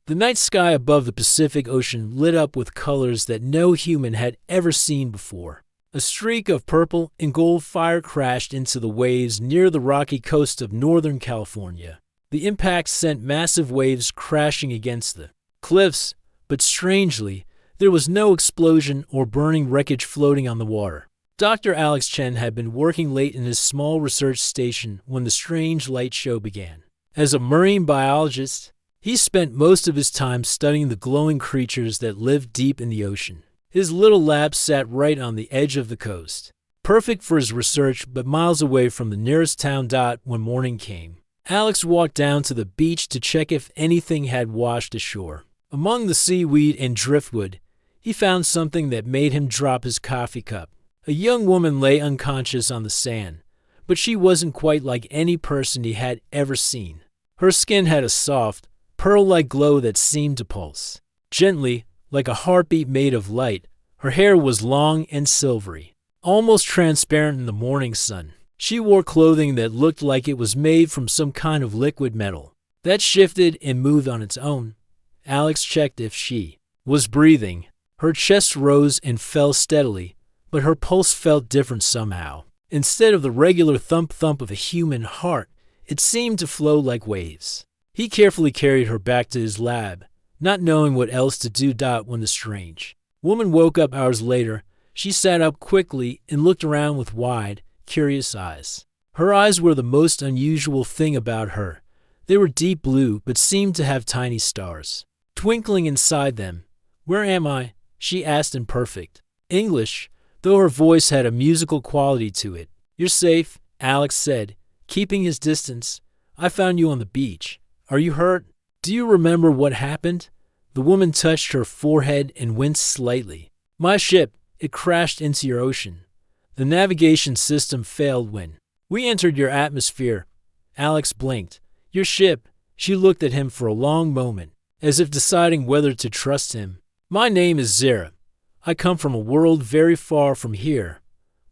The night sky above the Pacific Ocean lit up with colors that no human had ever seen before. A streak of purple and gold fire crashed into the waves near the rocky coast of Northern California. The impact sent massive waves crashing against the cliffs, but strangely, there was no explosion or burning wreckage floating on the water. Dr. Alex Chen had been working late in his small research station when the strange light show began. As a marine biologist, he spent most of his time studying the glowing creatures that lived deep in the ocean. His little lab sat right on the edge of the coast, perfect for his research but miles away from the nearest town. When morning came, Alex walked down to the beach to check if anything had washed ashore. Among the seaweed and driftwood, he found something that made him drop his coffee cup. A young woman lay unconscious on the sand, but she wasn't quite like any person he had ever seen. Her skin had a soft, pearl-like glow that seemed to pulse gently, like a heartbeat made of light. Her hair was long and silvery, almost transparent in the morning sun. She wore clothing that looked like it was made from some kind of liquid metal that shifted and moved on its own. Alex checked if she was breathing. Her chest rose and fell steadily, but her pulse felt different somehow. Instead of the regular thump-thump of a human heart, it seemed to flow like waves. He carefully carried her back to his lab, not knowing what else to do. When the strange woman woke up hours later, she sat up quickly and looked around with wide, curious eyes. Her eyes were the most unusual thing about her. They were deep blue but seemed to have tiny stars twinkling inside them. "Where am I?" she asked in perfect English, though her voice had a musical quality to it. "You're safe," Alex said, keeping his distance. "I found you on the beach. Are you hurt? Do you remember what happened?" The woman touched her forehead and winced slightly. "My ship, it crashed into your ocean. The navigation system failed when we entered your atmosphere." Alex blinked. "Your ship?" She looked at him for a long moment, as if deciding whether to trust him. "My name is Zara. I come from a world very far from here.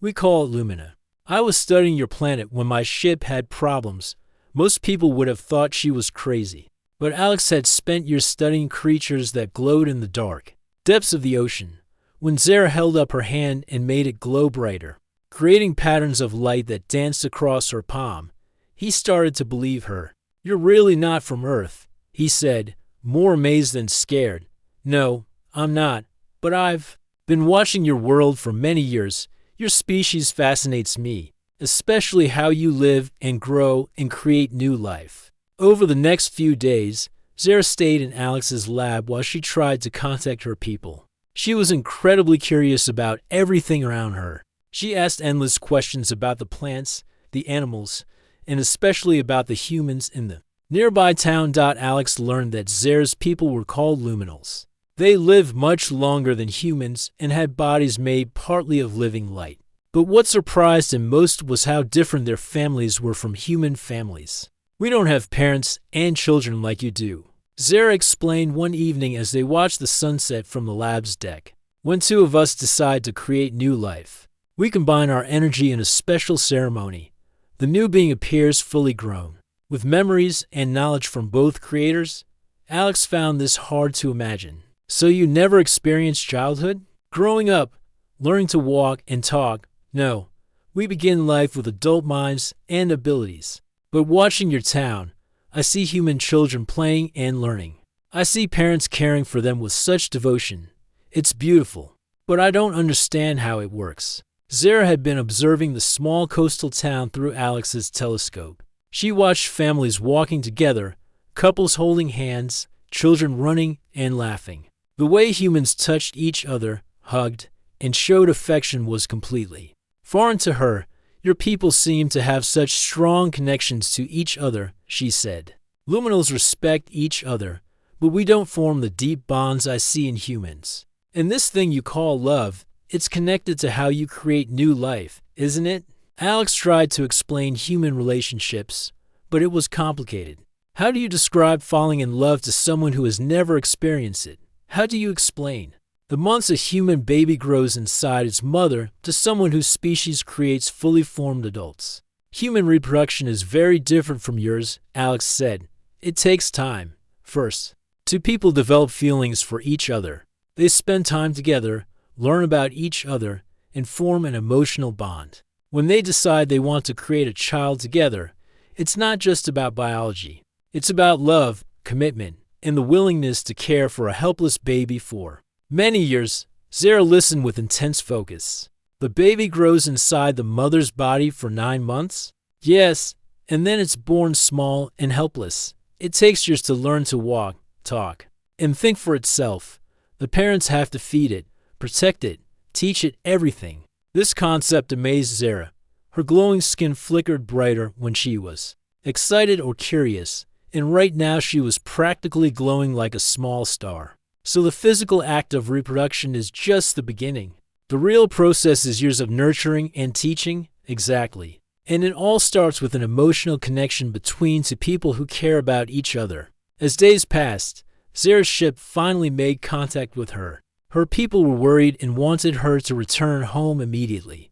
We call it Lumina. I was studying your planet when my ship had problems. Most people would have thought she was crazy. But Alex had spent years studying creatures that glowed in the dark depths of the ocean. When Zara held up her hand and made it glow brighter, creating patterns of light that danced across her palm, he started to believe her. "You're really not from Earth," he said, more amazed than scared. "No, I'm not, but I've been watching your world for many years. Your species fascinates me, especially how you live and grow and create new life." Over the next few days, Zara stayed in Alex's lab while she tried to contact her people. She was incredibly curious about everything around her. She asked endless questions about the plants, the animals, and especially about the humans in the nearby town. Alex learned that Zara's people were called luminals. They lived much longer than humans and had bodies made partly of living light. But what surprised him most was how different their families were from human families. "We don't have parents and children like you do," Zara explained one evening as they watched the sunset from the lab's deck. "When two of us decide to create new life, we combine our energy in a special ceremony. The new being appears fully grown, with memories and knowledge from both creators." Alex found this hard to imagine. "So you never experienced childhood? Growing up, learning to walk and talk?" "No. We begin life with adult minds and abilities. But watching your town, I see human children playing and learning. I see parents caring for them with such devotion. It's beautiful. But I don't understand how it works." Zara had been observing the small coastal town through Alex's telescope. She watched families walking together, couples holding hands, children running and laughing. The way humans touched each other, hugged, and showed affection was completely foreign to her. "Your people seem to have such strong connections to each other," she said. "Luminals respect each other, but we don't form the deep bonds I see in humans. And this thing you call love, it's connected to how you create new life, isn't it?" Alex tried to explain human relationships, but it was complicated. "How do you describe falling in love to someone who has never experienced it? How do you explain the months a human baby grows inside its mother to someone whose species creates fully formed adults?" "Human reproduction is very different from yours," Alex said. "It takes time. First, Two people develop feelings for each other. They spend time together, learn about each other, and form an emotional bond. When they decide they want to create a child together, it's not just about biology. It's about love, commitment, and the willingness to care for a helpless baby for many years. Zara listened with intense focus. The baby grows inside the mother's body for 9 months? Yes, and then it's born small and helpless. It takes years to learn to walk, talk, and think for itself. The parents have to feed it, protect it, teach it everything. This concept amazed Zara. Her glowing skin flickered brighter when she was excited or curious, and right now she was practically glowing like a small star. So the physical act of reproduction is just the beginning. The real process is years of nurturing and teaching, exactly. And it all starts with an emotional connection between two people who care about each other. As days passed, Zara's ship finally made contact with her. Her people were worried and wanted her to return home immediately.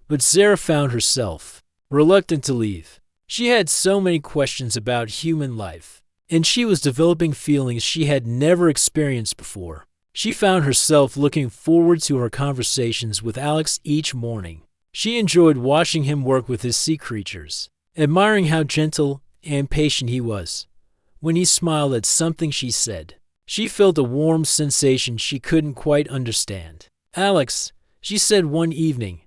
But Zara found herself reluctant to leave. She had so many questions about human life, and she was developing feelings she had never experienced before. She found herself looking forward to her conversations with Alex each morning. She enjoyed watching him work with his sea creatures, admiring how gentle and patient he was. When he smiled at something she said, she felt a warm sensation she couldn't quite understand. "Alex," she said one evening,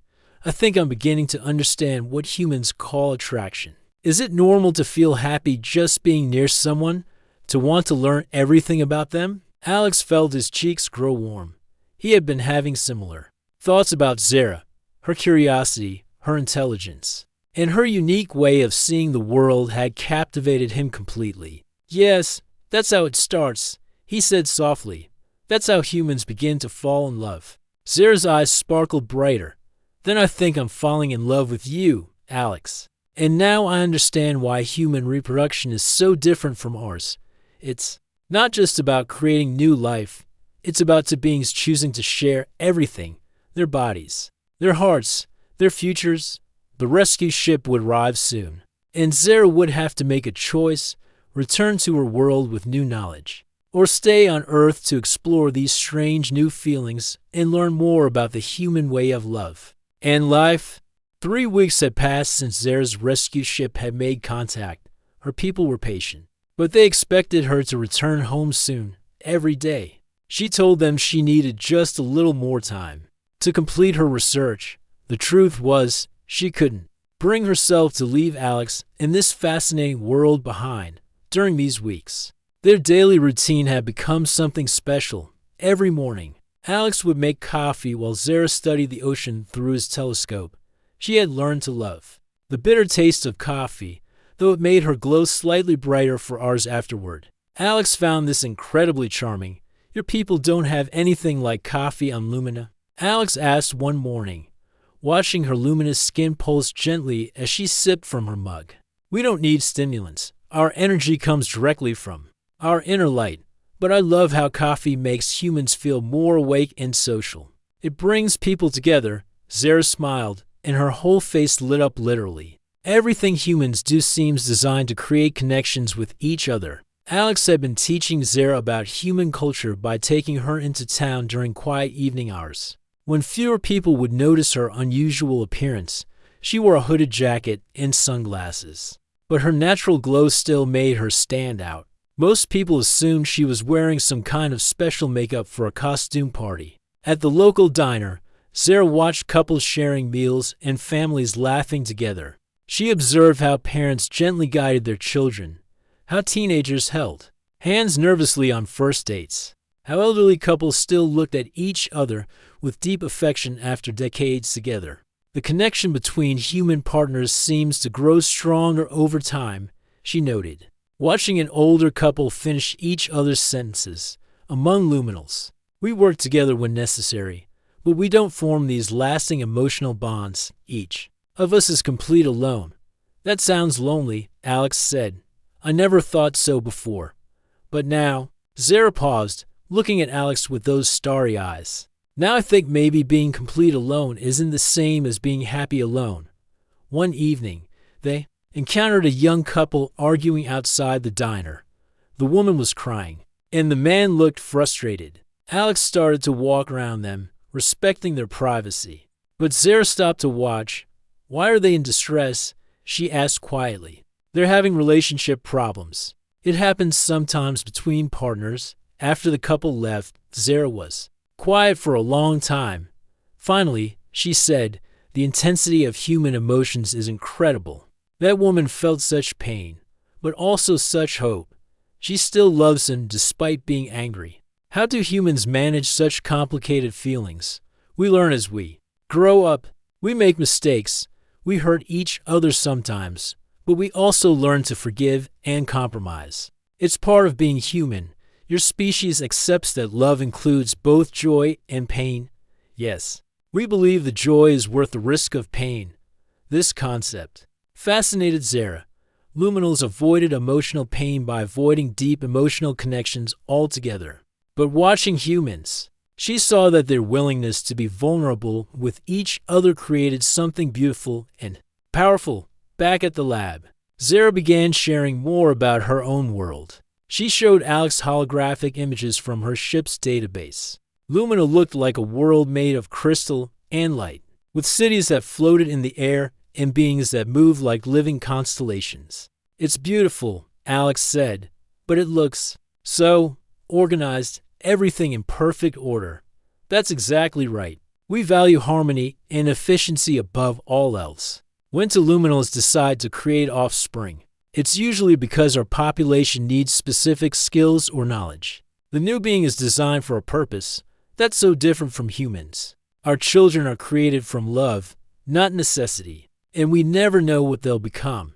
"I think I'm beginning to understand what humans call attraction. Is it normal to feel happy just being near someone, to want to learn everything about them?" Alex felt his cheeks grow warm. He had been having similar thoughts about Zara, her curiosity, her intelligence, and her unique way of seeing the world had captivated him completely. "Yes, that's how it starts," he said softly. "That's how humans begin to fall in love." Zara's eyes sparkled brighter. "Then I think I'm falling in love with you, Alex. And now I understand why human reproduction is so different from ours. It's not just about creating new life. It's about two beings choosing to share everything, their bodies, their hearts, their futures." The rescue ship would arrive soon, and Zara would have to make a choice, return to her world with new knowledge, or stay on Earth to explore these strange new feelings and learn more about the human way of love and life. 3 weeks had passed since Zara's rescue ship had made contact. Her people were patient, but they expected her to return home soon, every day. She told them she needed just a little more time to complete her research. The truth was, she couldn't bring herself to leave Alex and this fascinating world behind during these weeks. Their daily routine had become something special. Every morning, Alex would make coffee while Zara studied the ocean through his telescope. She had learned to love the bitter taste of coffee, though it made her glow slightly brighter for hours afterward. Alex found this incredibly charming. "Your people don't have anything like coffee on Lumina?" Alex asked one morning, watching her luminous skin pulse gently as she sipped from her mug. "We don't need stimulants. Our energy comes directly from our inner light. But I love how coffee makes humans feel more awake and social. It brings people together." Zara smiled, and her whole face lit up literally. Everything humans do seems designed to create connections with each other. Alex had been teaching Zara about human culture by taking her into town during quiet evening hours, when fewer people would notice her unusual appearance. She wore a hooded jacket and sunglasses, but her natural glow still made her stand out. Most people assumed she was wearing some kind of special makeup for a costume party. At the local diner, Zara watched couples sharing meals and families laughing together. She observed how parents gently guided their children, how teenagers held hands nervously on first dates, how elderly couples still looked at each other with deep affection after decades together. The connection between human partners seems to grow stronger over time, she noted, watching an older couple finish each other's sentences among luminals. "We work together when necessary, but we don't form these lasting emotional bonds. Each of us is complete alone." "That sounds lonely," Alex said. "I never thought so before. But now," Zara paused, looking at Alex with those starry eyes. "Now I think maybe being complete alone isn't the same as being happy alone." One evening, they encountered a young couple arguing outside the diner. The woman was crying, and the man looked frustrated. Alex started to walk around them, respecting their privacy. But Zara stopped to watch. Why are they in distress? She asked quietly. They're having relationship problems. It happens sometimes between partners. After the couple left, Zara was quiet for a long time. Finally, she said, the intensity of human emotions is incredible. That woman felt such pain, but also such hope. She still loves him despite being angry. How do humans manage such complicated feelings? We learn as we grow up. We make mistakes. We hurt each other sometimes, but we also learn to forgive and compromise. It's part of being human. Your species accepts that love includes both joy and pain. Yes, we believe the joy is worth the risk of pain. This concept fascinated Zara. Luminals avoided emotional pain by avoiding deep emotional connections altogether. But watching humans, she saw that their willingness to be vulnerable with each other created something beautiful and powerful. Back at the lab, Zara began sharing more about her own world. She showed Alex holographic images from her ship's database. Lumina looked like a world made of crystal and light, with cities that floated in the air and beings that moved like living constellations. It's beautiful, Alex said, but it looks so organized, everything in perfect order. That's exactly right. We value harmony and efficiency above all else. When do luminals decide to create offspring? It's usually because our population needs specific skills or knowledge. The new being is designed for a purpose. That's so different from humans. Our children are created from love, not necessity, and we never know what they'll become.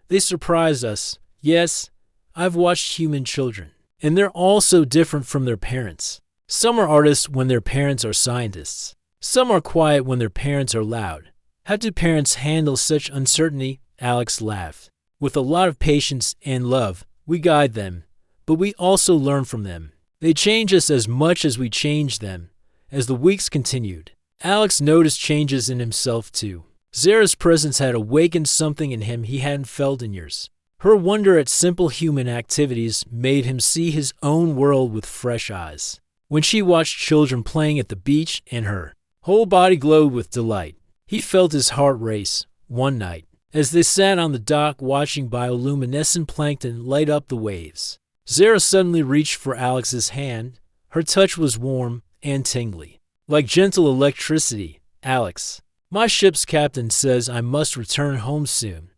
They surprise us. Yes, I've watched human children, and they're all so different from their parents. Some are artists when their parents are scientists. Some are quiet when their parents are loud. How do parents handle such uncertainty? Alex laughed. With a lot of patience and love, we guide them, but we also learn from them. They change us as much as we change them. As the weeks continued, Alex noticed changes in himself too. Zara's presence had awakened something in him he hadn't felt in years. Her wonder at simple human activities made him see his own world with fresh eyes. When she watched children playing at the beach and her whole body glowed with delight, he felt his heart race. One night, as they sat on the dock watching bioluminescent plankton light up the waves, Zara suddenly reached for Alex's hand. Her touch was warm and tingly, like gentle electricity. Alex, my ship's captain says I must return home soon,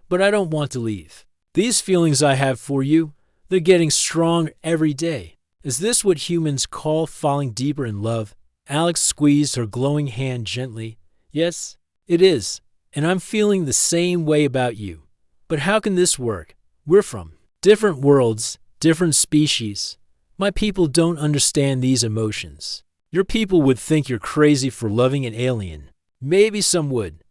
but I don't want to leave. These feelings I have for you, they're getting stronger every day. Is this what humans call falling deeper in love? Alex squeezed her glowing hand gently. Yes, it is, and I'm feeling the same way about you. But how can this work? We're from different worlds, different species. My people don't understand these emotions. Your people would think you're crazy for loving an alien. Maybe some would.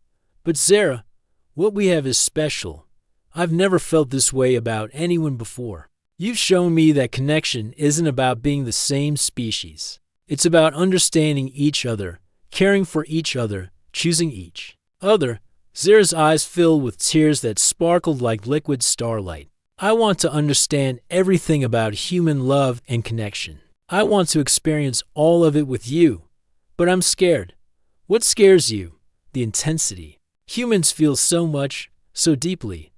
But Zara, what we have is special. I've never felt this way about anyone before. You've shown me that connection isn't about being the same species. It's about understanding each other, caring for each other, choosing each other. Zara's eyes filled with tears that sparkled like liquid starlight. I want to understand everything about human love and connection. I want to experience all of it with you. But I'm scared. What scares you? The intensity. Humans feel so much, so deeply.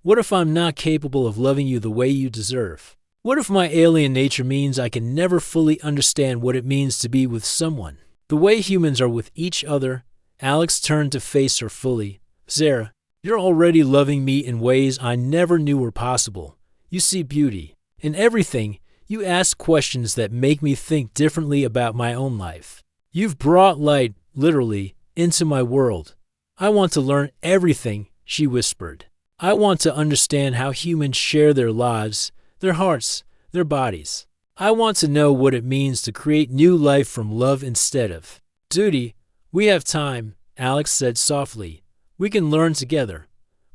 What if I'm not capable of loving you the way you deserve? What if my alien nature means I can never fully understand what it means to be with someone the way humans are with each other? Alex turned to face her fully. Zara, you're already loving me in ways I never knew were possible. You see beauty in everything. You ask questions that make me think differently about my own life. You've brought light, literally, into my world. I want to learn everything, she whispered. I want to understand how humans share their lives, their hearts, their bodies. I want to know what it means to create new life from love instead of duty. We have time, Alex said softly. We can learn together.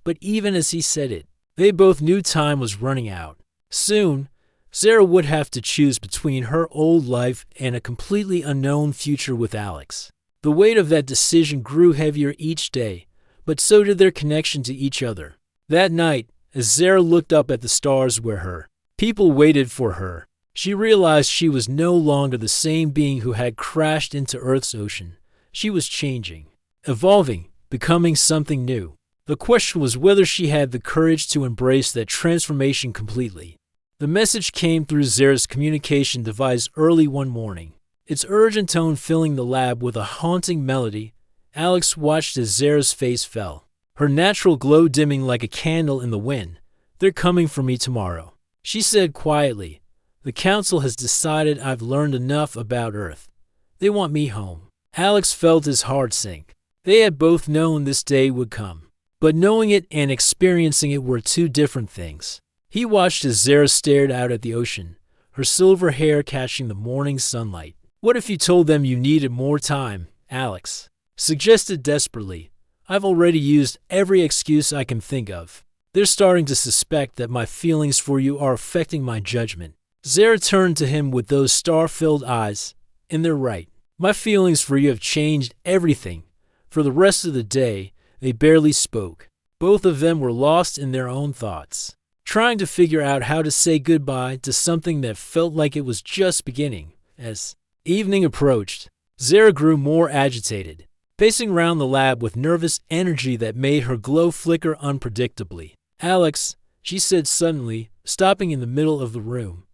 But even as he said it, they both knew time was running out. Soon, Zara would have to choose between her old life and a completely unknown future with Alex. The weight of that decision grew heavier each day, but so did their connection to each other. That night, as Zara looked up at the stars where her people waited for her, She realized she was no longer the same being who had crashed into Earth's ocean. She was changing, evolving, becoming something new. The question was whether she had the courage to embrace that transformation completely. The message came through Zara's communication device early one morning, its urgent tone filling the lab with a haunting melody. Alex watched as Zara's face fell, her natural glow dimming like a candle in the wind. "They're coming for me tomorrow," she said quietly. "The council has decided I've learned enough about Earth. They want me home." Alex felt his heart sink. They had both known this day would come, but knowing it and experiencing it were two different things. He watched as Zara stared out at the ocean, her silver hair catching the morning sunlight. "What if you told them you needed more time?" Alex suggested desperately. "I've already used every excuse I can think of. They're starting to suspect that my feelings for you are affecting my judgment." Zara turned to him with those star-filled eyes. "And they're right. My feelings for you have changed everything." For the rest of the day, they barely spoke. Both of them were lost in their own thoughts, trying to figure out how to say goodbye to something that felt like it was just beginning. As evening approached, Zara grew more agitated, pacing around the lab with nervous energy that made her glow flicker unpredictably. "Alex," she said suddenly, stopping in the middle of the room,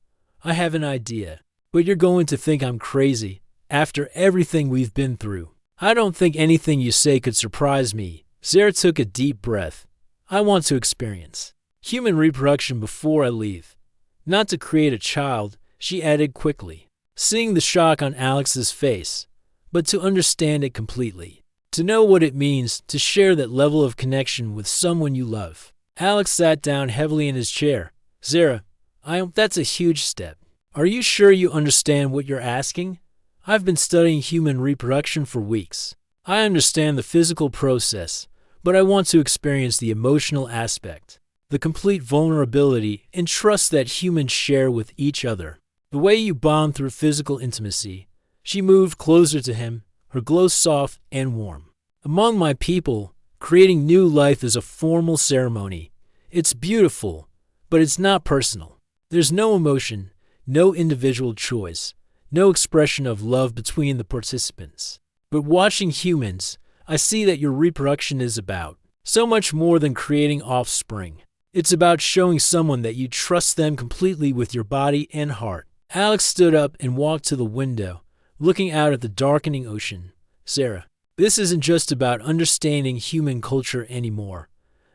"I have an idea, but you're going to think I'm crazy after everything we've been through." "I don't think anything you say could surprise me." Zara took a deep breath. "I want to experience human reproduction before I leave. Not to create a child," she added quickly, seeing the shock on Alex's face, "but to understand it completely. To know what it means to share that level of connection with someone you love." Alex sat down heavily in his chair. "Zara, that's a huge step. Are you sure you understand what you're asking? I've been studying human reproduction for weeks. I understand the physical process, but I want to experience the emotional aspect, the complete vulnerability and trust that humans share with each other. The way you bond through physical intimacy." She moved closer to him, her glow soft and warm. "Among my people, creating new life is a formal ceremony. It's beautiful, but it's not personal. There's no emotion, no individual choice, no expression of love between the participants. But watching humans, I see that your reproduction is about so much more than creating offspring. It's about showing someone that you trust them completely with your body and heart." Alex stood up and walked to the window, looking out at the darkening ocean. "Zara, this isn't just about understanding human culture anymore.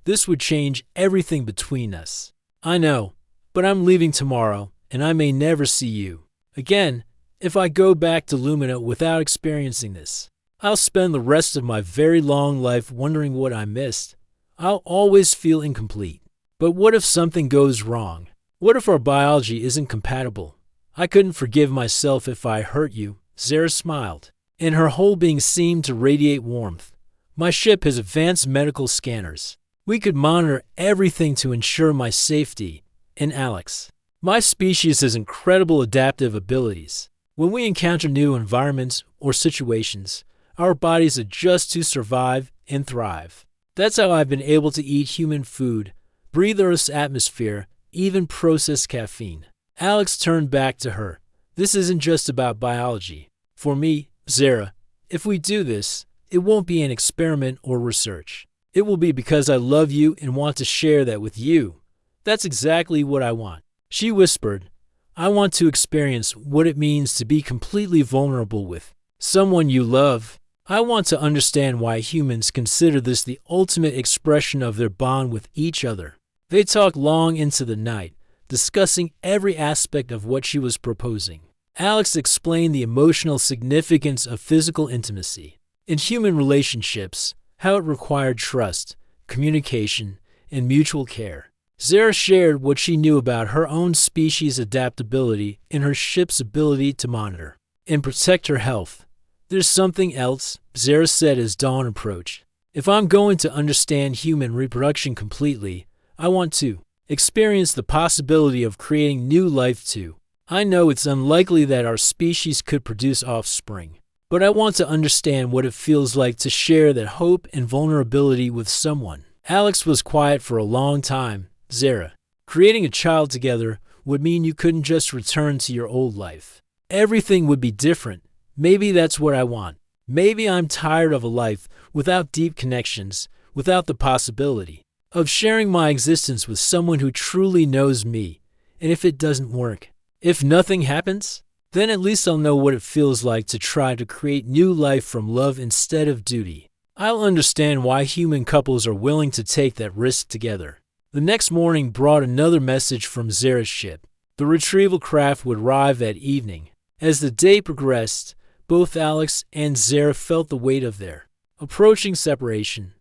This would change everything between us. I know, but I'm leaving tomorrow, and I may never see you again. If I go back to Lumina without experiencing this, I'll spend the rest of my very long life wondering what I missed. I'll always feel incomplete. But what if something goes wrong? What if our biology isn't compatible? I couldn't forgive myself if I hurt you." Zara smiled, and her whole being seemed to radiate warmth. "My ship has advanced medical scanners. We could monitor everything to ensure my safety. And Alex, my species has incredible adaptive abilities. When we encounter new environments or situations, our bodies adjust to survive and thrive. That's how I've been able to eat human food, breathe Earth's atmosphere, even process caffeine." Alex turned back to her. "This isn't just about biology. For me, Zara, if we do this, it won't be an experiment or research. It will be because I love you and want to share that with you. That's exactly what I want." She whispered, "I want to experience what it means to be completely vulnerable with someone you love. I want to understand why humans consider this the ultimate expression of their bond with each other." They talked long into the night, discussing every aspect of what she was proposing. Alex explained the emotional significance of physical intimacy in human relationships, how it required trust, communication, and mutual care. Zara shared what she knew about her own species' adaptability and her ship's ability to monitor and protect her health. "There's something else," Zara said as dawn approached. "If I'm going to understand human reproduction completely, I want to experience the possibility of creating new life too. I know it's unlikely that our species could produce offspring, but I want to understand what it feels like to share that hope and vulnerability with someone." Alex was quiet for a long time. "Zara, creating a child together would mean you couldn't just return to your old life. Everything would be different. Maybe that's what I want. Maybe I'm tired of a life without deep connections, without the possibility of sharing my existence with someone who truly knows me. And if it doesn't work, if nothing happens, then at least I'll know what it feels like to try to create new life from love instead of duty. I'll understand why human couples are willing to take that risk together. The next morning brought another message from Zara's ship. The retrieval craft would arrive that evening. As the day progressed, both Alex and Zara felt the weight of their approaching separation.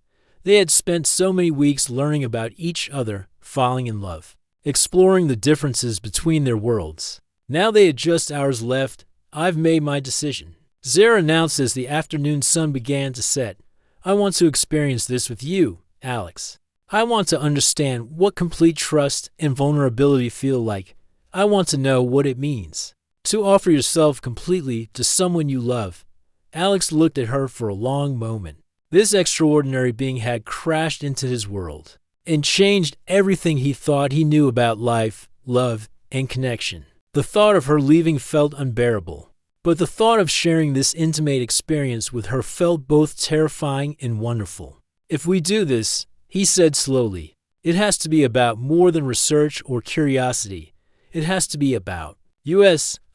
They had spent so many weeks learning about each other, falling in love, exploring the differences between their worlds. Now they had just hours left. I've made my decision, Zara announced as the afternoon sun began to set. I want to experience this with you, Alex. I want to understand what complete trust and vulnerability feel like. I want to know what it means to offer yourself completely to someone you love. Alex looked at her for a long moment. This extraordinary being had crashed into his world and changed everything he thought he knew about life, love, and connection. The thought of her leaving felt unbearable, but the thought of sharing this intimate experience with her felt both terrifying and wonderful. If we do this, he said slowly, it has to be about more than research or curiosity. It has to be about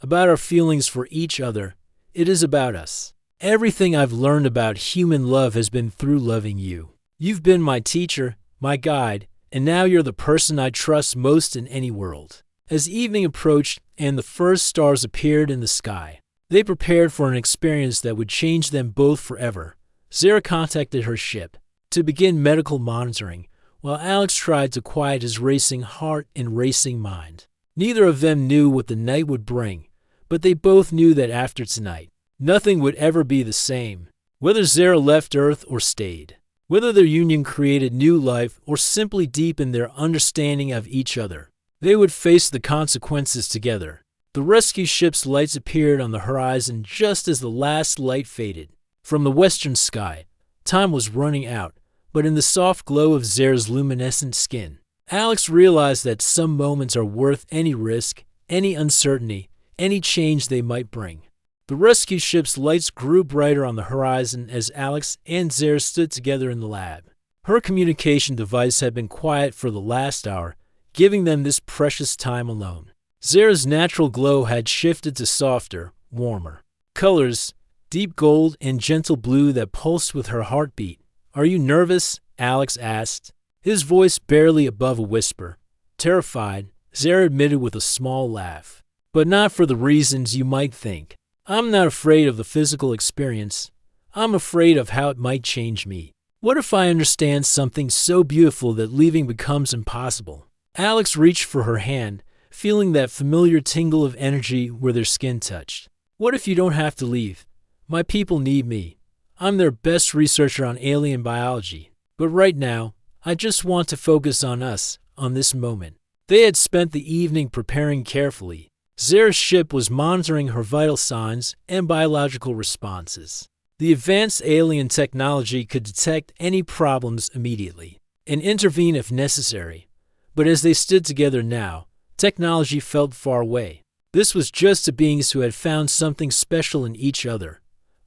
about our feelings for each other. It is about us. Everything I've learned about human love has been through loving you. You've been my teacher, my guide, and now you're the person I trust most in any world. As evening approached and the first stars appeared in the sky, they prepared for an experience that would change them both forever. Zara contacted her ship to begin medical monitoring, while Alex tried to quiet his racing heart and racing mind. Neither of them knew what the night would bring, but they both knew that after tonight, nothing would ever be the same. Whether Zara left Earth or stayed, whether their union created new life or simply deepened their understanding of each other, they would face the consequences together. The rescue ship's lights appeared on the horizon just as the last light faded from the western sky. Time was running out, but in the soft glow of Zara's luminescent skin, Alex realized that some moments are worth any risk, any uncertainty, any change they might bring. The rescue ship's lights grew brighter on the horizon as Alex and Zara stood together in the lab. Her communication device had been quiet for the last hour, giving them this precious time alone. Zara's natural glow had shifted to softer, warmer colors, deep gold and gentle blue that pulsed with her heartbeat. Are you nervous? Alex asked, his voice barely above a whisper. Terrified, Zara admitted with a small laugh. But not for the reasons you might think. I'm not afraid of the physical experience. I'm afraid of how it might change me. What if I understand something so beautiful that leaving becomes impossible? Alex reached for her hand, feeling that familiar tingle of energy where their skin touched. What if you don't have to leave? My people need me. I'm their best researcher on alien biology. But right now, I just want to focus on us, on this moment. They had spent the evening preparing carefully. Zara's ship was monitoring her vital signs and biological responses. The advanced alien technology could detect any problems immediately and intervene if necessary. But as they stood together now, technology felt far away. This was just the beings who had found something special in each other.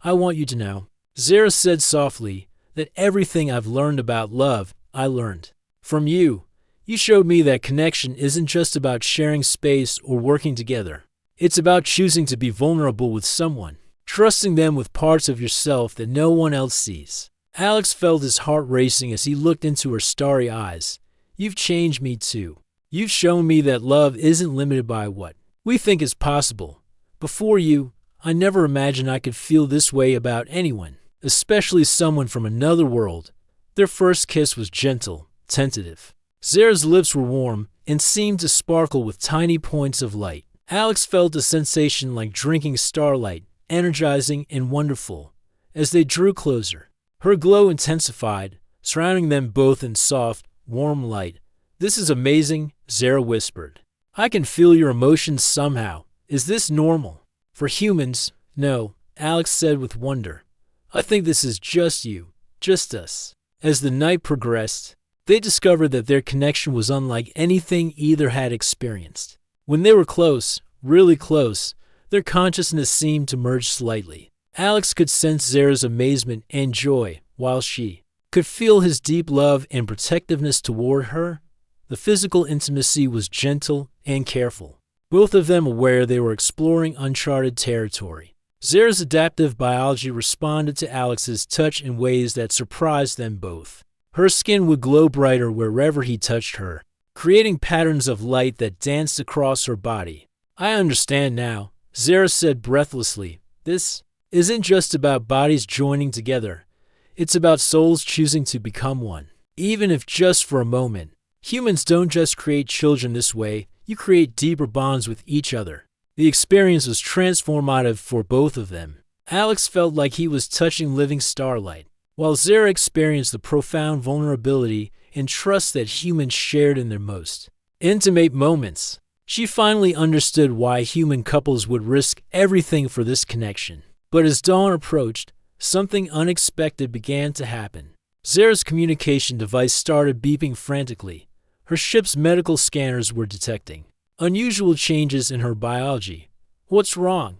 I want you to know, Zara said softly, that everything I've learned about love, I learned from you. You showed me that connection isn't just about sharing space or working together. It's about choosing to be vulnerable with someone, trusting them with parts of yourself that no one else sees. Alex felt his heart racing as he looked into her starry eyes. You've changed me too. You've shown me that love isn't limited by what we think is possible. Before you, I never imagined I could feel this way about anyone, especially someone from another world. Their first kiss was gentle, tentative. Zara's lips were warm and seemed to sparkle with tiny points of light. Alex felt a sensation like drinking starlight, energizing and wonderful. As they drew closer, her glow intensified, surrounding them both in soft, warm light. This is amazing, Zara whispered. I can feel your emotions somehow. Is this normal? For humans, no, Alex said with wonder. I think this is just you, just us. As the night progressed, they discovered that their connection was unlike anything either had experienced. When they were close, really close, their consciousness seemed to merge slightly. Alex could sense Zara's amazement and joy, while she could feel his deep love and protectiveness toward her. The physical intimacy was gentle and careful, both of them aware they were exploring uncharted territory. Zara's adaptive biology responded to Alex's touch in ways that surprised them both. Her skin would glow brighter wherever he touched her, creating patterns of light that danced across her body. "I understand now," Zara said breathlessly. "This isn't just about bodies joining together. It's about souls choosing to become one, even if just for a moment. Humans don't just create children this way, you create deeper bonds with each other." The experience was transformative for both of them. Alex felt like he was touching living starlight, while Zara experienced the profound vulnerability and trust that humans shared in their most intimate moments. She finally understood why human couples would risk everything for this connection. But as dawn approached, something unexpected began to happen. Zara's communication device started beeping frantically. Her ship's medical scanners were detecting unusual changes in her biology. "What's wrong?"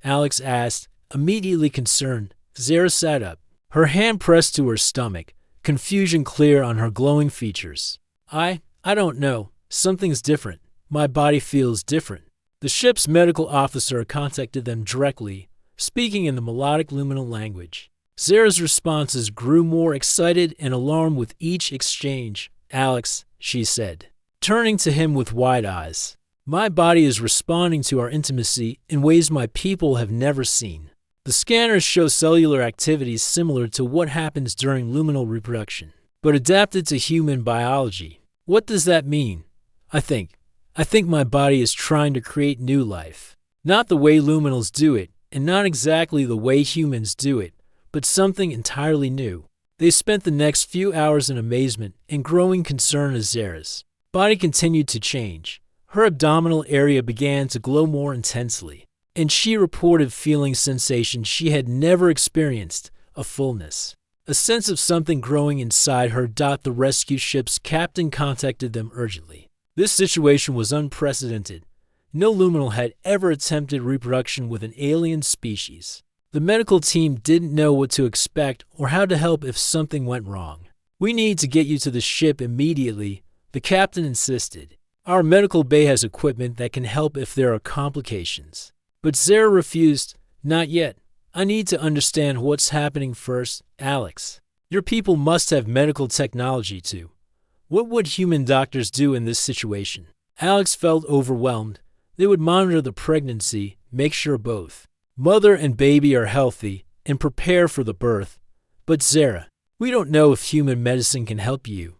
Alex asked, immediately concerned. Zara sat up, her hand pressed to her stomach, confusion clear on her glowing features. I don't know. Something's different. My body feels different." The ship's medical officer contacted them directly, speaking in the melodic luminal language. Zara's responses grew more excited and alarmed with each exchange. "Alex," she said, turning to him with wide eyes, "my body is responding to our intimacy in ways my people have never seen. The scanners show cellular activities similar to what happens during luminal reproduction, but adapted to human biology." "What does that mean?" I think my body is trying to create new life. Not the way luminals do it, and not exactly the way humans do it, but something entirely new." They spent the next few hours in amazement and growing concern as Zara's body continued to change. Her abdominal area began to glow more intensely, and she reported feeling sensations she had never experienced, a fullness, a sense of something growing inside her. The rescue ship's captain contacted them urgently. This situation was unprecedented. No luminal had ever attempted reproduction with an alien species. The medical team didn't know what to expect or how to help if something went wrong. "We need to get you to the ship immediately," the captain insisted. "Our medical bay has equipment that can help if there are complications." But Zara refused. "Not yet. I need to understand what's happening first. Alex, your people must have medical technology too. What would human doctors do in this situation?" Alex felt overwhelmed. They would monitor the pregnancy, make sure both mother and baby are healthy, and prepare for the birth. "But Zara, we don't know if human medicine can help you.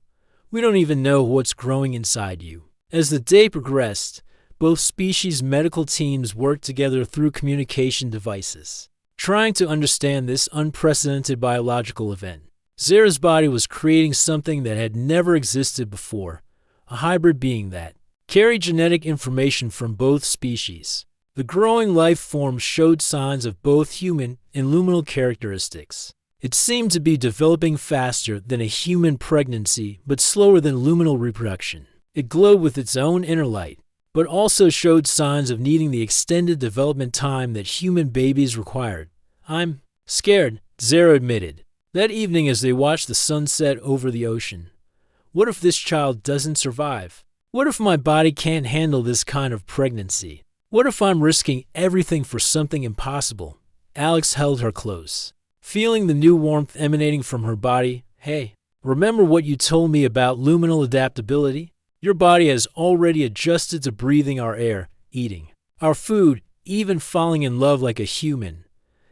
We don't even know what's growing inside you." As the day progressed, both species' medical teams worked together through communication devices, trying to understand this unprecedented biological event. Zara's body was creating something that had never existed before, a hybrid being that carried genetic information from both species. The growing life form showed signs of both human and luminal characteristics. It seemed to be developing faster than a human pregnancy, but slower than luminal reproduction. It glowed with its own inner light, but also showed signs of needing the extended development time that human babies required. "I'm scared," Zara admitted, that evening as they watched the sunset over the ocean. "What if this child doesn't survive? What if my body can't handle this kind of pregnancy? What if I'm risking everything for something impossible?" Alex held her close, feeling the new warmth emanating from her body. "Hey, remember what you told me about luminal adaptability? Your body has already adjusted to breathing our air, eating our food, even falling in love like a human.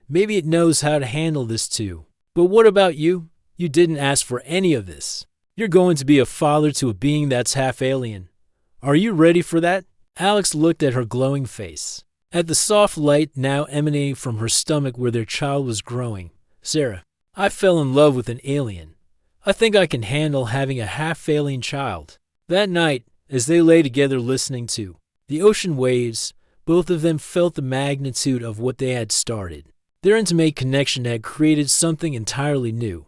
Maybe it knows how to handle this too. But what about you? You didn't ask for any of this. You're going to be a father to a being that's half alien. Are you ready for that?" Alex looked at her glowing face, at the soft light now emanating from her stomach where their child was growing. "Zara, I fell in love with an alien. I think I can handle having a half-alien child." That night, as they lay together listening to the ocean waves, both of them felt the magnitude of what they had started. Their intimate connection had created something entirely new.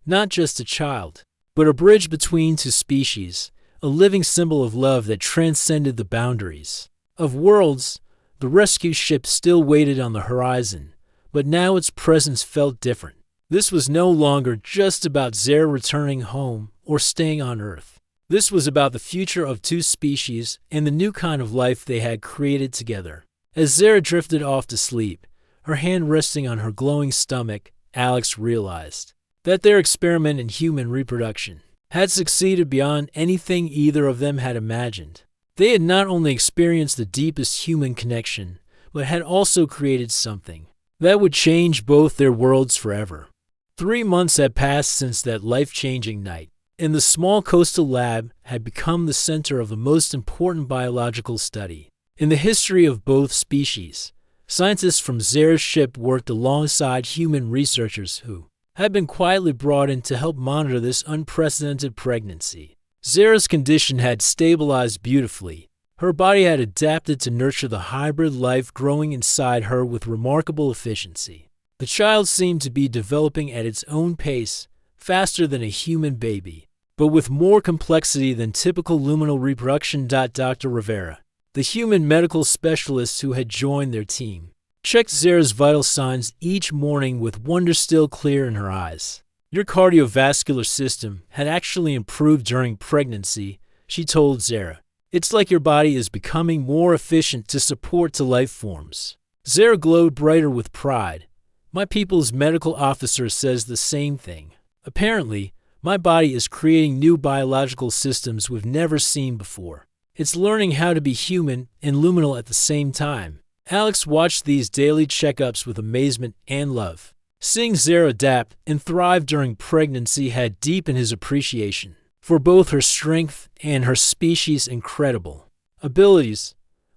Not just a child, but a bridge between two species, a living symbol of love that transcended the boundaries Of worlds, the rescue ship still waited on the horizon, but now its presence felt different. This was no longer just about Zara returning home or staying on Earth. This was about the future of two species and the new kind of life they had created together. As Zara drifted off to sleep, her hand resting on her glowing stomach, Alex realized that their experiment in human reproduction had succeeded beyond anything either of them had imagined. They had not only experienced the deepest human connection, but had also created something that would change both their worlds forever. 3 months had passed since that life-changing night, and the small coastal lab had become the center of the most important biological study in the history of both species. Scientists from Zara's ship worked alongside human researchers who had been quietly brought in to help monitor this unprecedented pregnancy. Zara's condition had stabilized beautifully. Her body had adapted to nurture the hybrid life growing inside her with remarkable efficiency. The child seemed to be developing at its own pace, faster than a human baby, but with more complexity than typical luminal reproduction. Dr. Rivera, the human medical specialist who had joined their team, checked Zara's vital signs each morning with wonder still clear in her eyes. Your cardiovascular system had actually improved during pregnancy, she told Zara. It's like your body is becoming more efficient to support to life forms. Zara glowed brighter with pride. My people's medical officer says the same thing. Apparently, my body is creating new biological systems we've never seen before. It's learning how to be human and luminal at the same time. Alex watched these daily checkups with amazement and love. Seeing Zara adapt and thrive during pregnancy had deepened his appreciation for both her strength and her species' incredible abilities.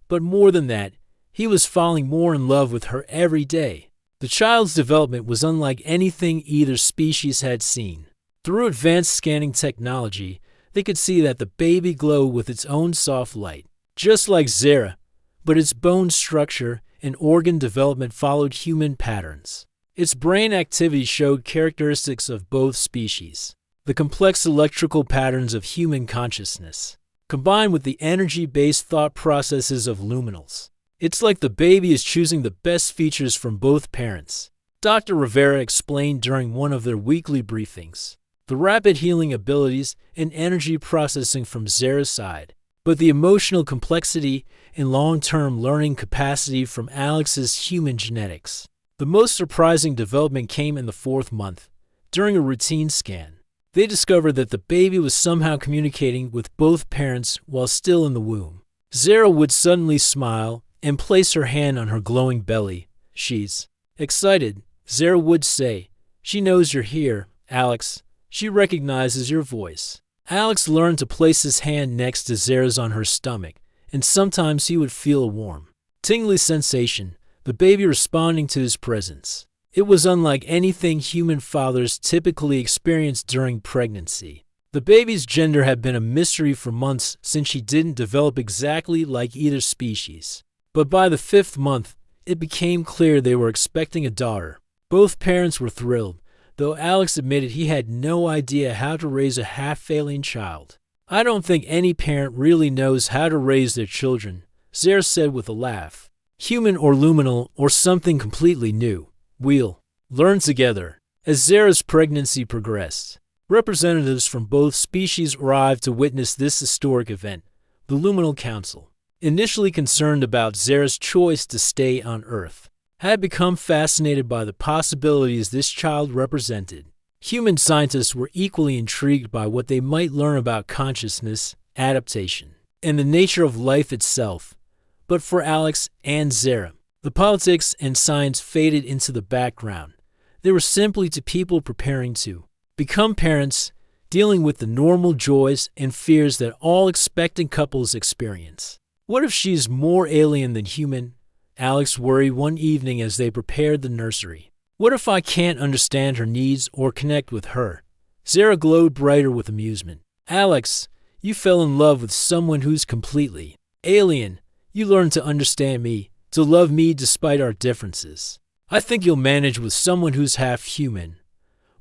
But more than that, he was falling more in love with her every day. The child's development was unlike anything either species had seen. Through advanced scanning technology, they could see that the baby glowed with its own soft light, just like Zara, but its bone structure and organ development followed human patterns. Its brain activity showed characteristics of both species. The complex electrical patterns of human consciousness, combined with the energy-based thought processes of luminals. It's like the baby is choosing the best features from both parents, Dr. Rivera explained during one of their weekly briefings. The rapid healing abilities and energy processing from Zara's side, but the emotional complexity and long-term learning capacity from Alex's human genetics. The most surprising development came in the 4th month. During a routine scan, they discovered that the baby was somehow communicating with both parents while still in the womb. Zara would suddenly smile and place her hand on her glowing belly. She's excited, Zara would say. She knows you're here, Alex. She recognizes your voice. Alex learned to place his hand next to Zara's on her stomach, and sometimes he would feel a warm, tingly sensation, the baby responding to his presence. It was unlike anything human fathers typically experience during pregnancy. The baby's gender had been a mystery for months since she didn't develop exactly like either species. But by the 5th month, it became clear they were expecting a daughter. Both parents were thrilled, though Alex admitted he had no idea how to raise a half-failing child. I don't think any parent really knows how to raise their children, Zara said with a laugh. Human or luminal or something completely new. We'll learn together. As Zara's pregnancy progressed, representatives from both species arrived to witness this historic event. The Luminal Council, initially concerned about Zara's choice to stay on Earth, had become fascinated by the possibilities this child represented. Human scientists were equally intrigued by what they might learn about consciousness, adaptation, and the nature of life itself. But for Alex and Zara, the politics and science faded into the background. They were simply two people preparing to become parents, dealing with the normal joys and fears that all expectant couples experience. What if she's more alien than human? Alex worried one evening as they prepared the nursery. What if I can't understand her needs or connect with her? Zara glowed brighter with amusement. Alex, you fell in love with someone who's completely alien. You learned to understand me, to love me despite our differences. I think you'll manage with someone who's half human.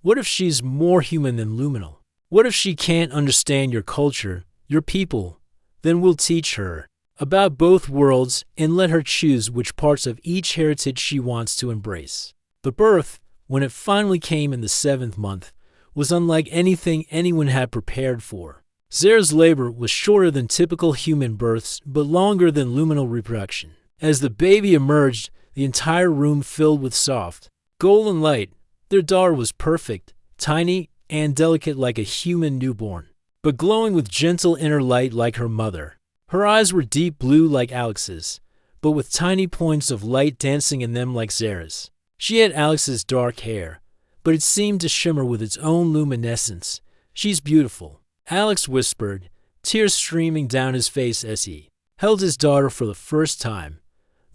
What if she's more human than luminal? What if she can't understand your culture, your people? Then we'll teach her. about both worlds and let her choose which parts of each heritage she wants to embrace. The birth, when it finally came in the 7th month, was unlike anything anyone had prepared for. Zara's labor was shorter than typical human births, but longer than luminal reproduction. As the baby emerged, the entire room filled with soft, golden light. Their daughter was perfect, tiny, and delicate like a human newborn, but glowing with gentle inner light like her mother. Her eyes were deep blue like Alex's, but with tiny points of light dancing in them like Zara's. She had Alex's dark hair, but it seemed to shimmer with its own luminescence. "She's beautiful," Alex whispered, tears streaming down his face as he held his daughter for the first time.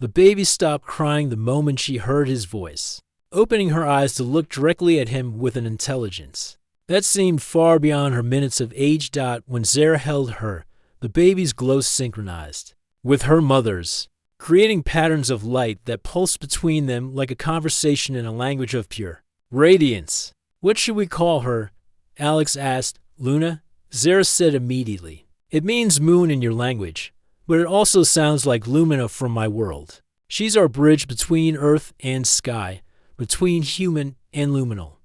The baby stopped crying the moment she heard his voice, opening her eyes to look directly at him with an intelligence that seemed far beyond her minutes of age. When Zara held her, the baby's glow synchronized with her mother's, creating patterns of light that pulsed between them like a conversation in a language of pure radiance. "What should we call her?" Alex asked. "Luna," Zara said immediately. "It means moon in your language, but it also sounds like Lumina from my world. She's our bridge between earth and sky, between human and luminal."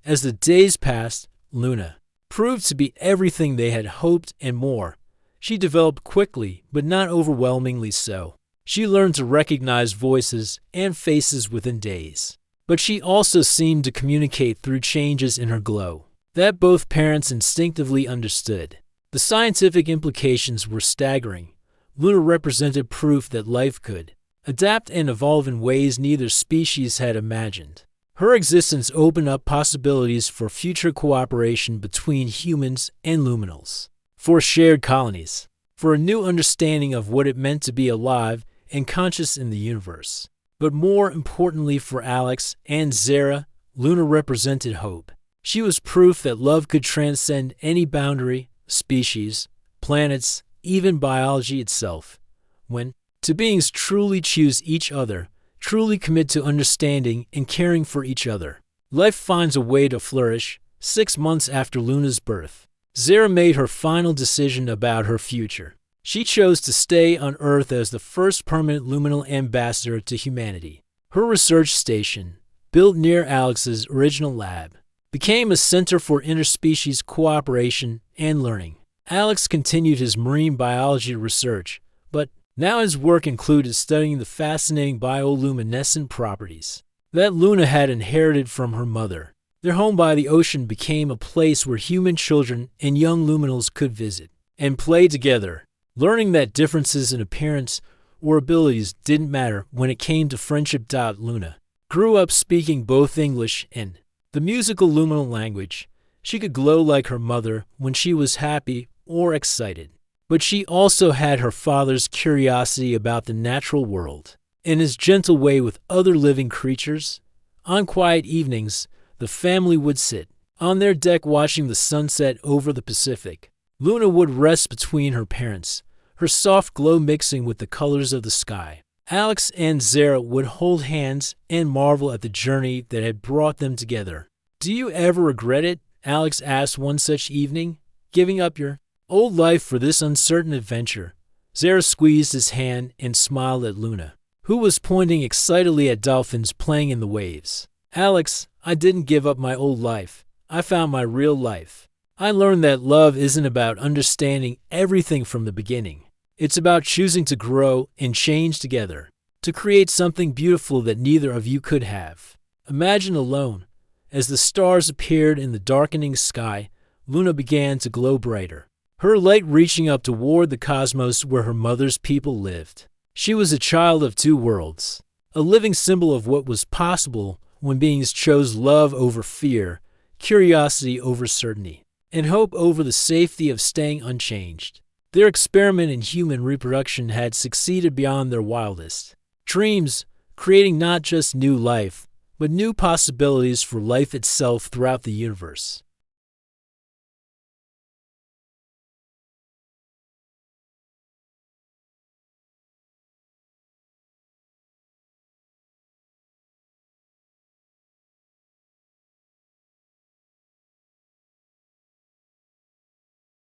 As the days passed, Luna proved to be everything they had hoped and more. She developed quickly, but not overwhelmingly so. She learned to recognize voices and faces within days. But she also seemed to communicate through changes in her glow that both parents instinctively understood. The scientific implications were staggering. Luna represented proof that life could adapt and evolve in ways neither species had imagined. Her existence opened up possibilities for future cooperation between humans and luminals, for shared colonies, for a new understanding of what it meant to be alive and conscious in the universe. But more importantly for Alex and Zara, Luna represented hope. She was proof that love could transcend any boundary, species, planets, even biology itself. When two beings truly choose each other, truly commit to understanding and caring for each other, life finds a way to flourish. 6 months after Luna's birth, Zara made her final decision about her future. She chose to stay on Earth as the first permanent luminal ambassador to humanity. Her research station, built near Alex's original lab, became a center for interspecies cooperation and learning. Alex continued his marine biology research, but now his work included studying the fascinating bioluminescent properties that Luna had inherited from her mother. Their home by the ocean became a place where human children and young luminals could visit and play together, learning that differences in appearance or abilities didn't matter when it came to friendship. Luna grew up speaking both English and the musical luminal language. She could glow like her mother when she was happy or excited. But she also had her father's curiosity about the natural world and his gentle way with other living creatures. On quiet evenings, the family would sit on their deck watching the sunset over the Pacific. Luna would rest between her parents, her soft glow mixing with the colors of the sky. Alex and Zara would hold hands and marvel at the journey that had brought them together. "Do you ever regret it?" Alex asked one such evening. "Giving up your old life for this uncertain adventure?" Zara squeezed his hand and smiled at Luna, who was pointing excitedly at dolphins playing in the waves. "Alex, I didn't give up my old life. I found my real life. I learned that love isn't about understanding everything from the beginning. It's about choosing to grow and change together, to create something beautiful that neither of you could have." Imagine alone. As the stars appeared in the darkening sky, Luna began to glow brighter, her light reaching up toward the cosmos where her mother's people lived. She was a child of two worlds, a living symbol of what was possible when beings chose love over fear, curiosity over certainty, and hope over the safety of staying unchanged. Their experiment in human reproduction had succeeded beyond their wildest dreams, creating not just new life, but new possibilities for life itself throughout the universe.